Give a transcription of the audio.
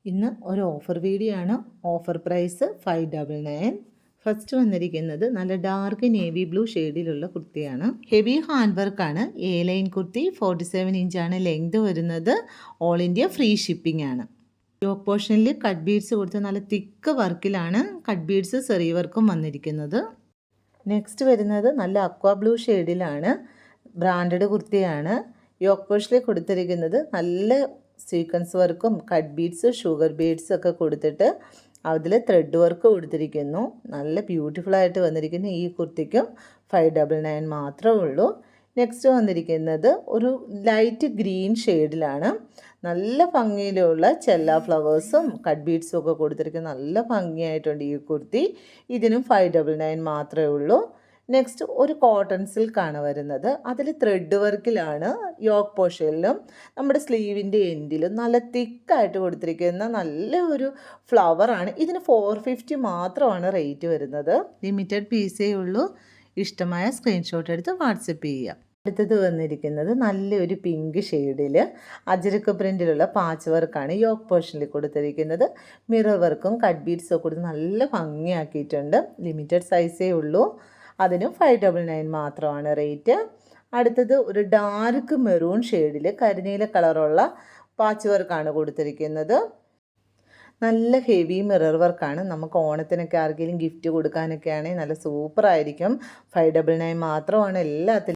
ഇന്ന് ഒരു offer video ആണ്. Offer price 599. ഫസ്റ്റ് വന്നിരിക്കുന്നത് നല്ല ഡാർക്ക് നേവി ബ്ലൂ ഷെയ്ഡിലുള്ള കുർത്തിയാണ്. ഹെവി ഹാൻഡ് വർക്കാണ്. എ ലൈൻ കുർത്തി, 47 ഇഞ്ചാണ് ലെങ്ത് വരുന്നത്. ഓൾ ഇന്ത്യ ഫ്രീ ഷിപ്പിംഗ് ആണ്. യോക്ക് പോർഷനിൽ കട്ട് ബീഡ്സ് കൊടുത്ത് നല്ല തിക്ക് വർക്കിലാണ് കട്ട് ബീഡ്സ് സെറി വർക്കും വന്നിരിക്കുന്നത്. നെക്സ്റ്റ് വരുന്നത് നല്ല അക്വാ ബ്ലൂ ഷെയ്ഡിലാണ്. ബ്രാൻഡഡ് കുർത്തിയാണ്. യോക്ക് പോർഷനിൽ കൊടുത്തിരിക്കുന്നത് നല്ല സീക്വൻസ് വർക്കും കട്ട് ബീഡ്സ്, ഷുഗർ ബീഡ്സ് ഒക്കെ കൊടുത്തിട്ട് അതിൽ ത്രെഡ് വർക്ക് കൊടുത്തിരിക്കുന്നു. നല്ല ബ്യൂട്ടിഫുൾ ആയിട്ട് വന്നിരിക്കുന്ന ഈ കുർത്തിക്കും 599 മാത്രമേ ഉള്ളൂ. നെക്സ്റ്റ് വന്നിരിക്കുന്നത് ഒരു ലൈറ്റ് ഗ്രീൻ ഷെയ്ഡിലാണ്. നല്ല ഭംഗിയിലുള്ള ചെല്ല ഫ്ലവേഴ്സും കട്ട് ബീഡ്സും ഒക്കെ കൊടുത്തിരിക്കുന്ന നല്ല ഭംഗിയായിട്ടുണ്ട് ഈ കുർത്തി. ഇതിനും 599 മാത്രമേ ഉള്ളൂ. നെക്സ്റ്റ് ഒരു കോട്ടൺ സിൽക്കാണ് വരുന്നത്. അതിൽ ത്രെഡ് വർക്കിലാണ് യോക്ക് പോർഷനിലും നമ്മുടെ സ്ലീവിൻ്റെ എൻഡിലും നല്ല തിക്കായിട്ട് കൊടുത്തിരിക്കുന്ന നല്ല ഒരു ഫ്ലവറാണ്. ഇതിന് 450 മാത്രമാണ് റേറ്റ് വരുന്നത്. ലിമിറ്റഡ് പീസേ ഉള്ളൂ. ഇഷ്ടമായ സ്ക്രീൻഷോട്ട് എടുത്ത് വാട്സപ്പ് ചെയ്യുക. അടുത്തത് വന്നിരിക്കുന്നത് നല്ലൊരു പിങ്ക് ഷെയ്ഡിൽ അജരക്ക് പ്രിൻറ്റിലുള്ള പാച്ച് വർക്കാണ് യോക്ക് പോർഷനിൽ കൊടുത്തിരിക്കുന്നത്. മിറർ വർക്കും കട്ട് ബീഡ്സും ഒക്കെ കൊടുത്ത് നല്ല ഭംഗിയാക്കിയിട്ടുണ്ട്. ലിമിറ്റഡ് സൈസേ ഉള്ളൂ. അതിനും 599 മാത്രമാണ് റേറ്റ്. അടുത്തത് ഒരു ഡാർക്ക് മെറൂൺ ഷെയ്ഡിൽ കരിനീല കളറുള്ള പാച്ച് വർക്കാണ് കൊടുത്തിരിക്കുന്നത്. നല്ല ഹെവി മിറർ വർക്കാണ്. നമുക്ക് ഓണത്തിനൊക്കെ ആർക്കെങ്കിലും ഗിഫ്റ്റ് കൊടുക്കാനൊക്കെ ആണെങ്കിൽ നല്ല സൂപ്പറായിരിക്കും. 599 മാത്രമാണ് എല്ലാത്തിലും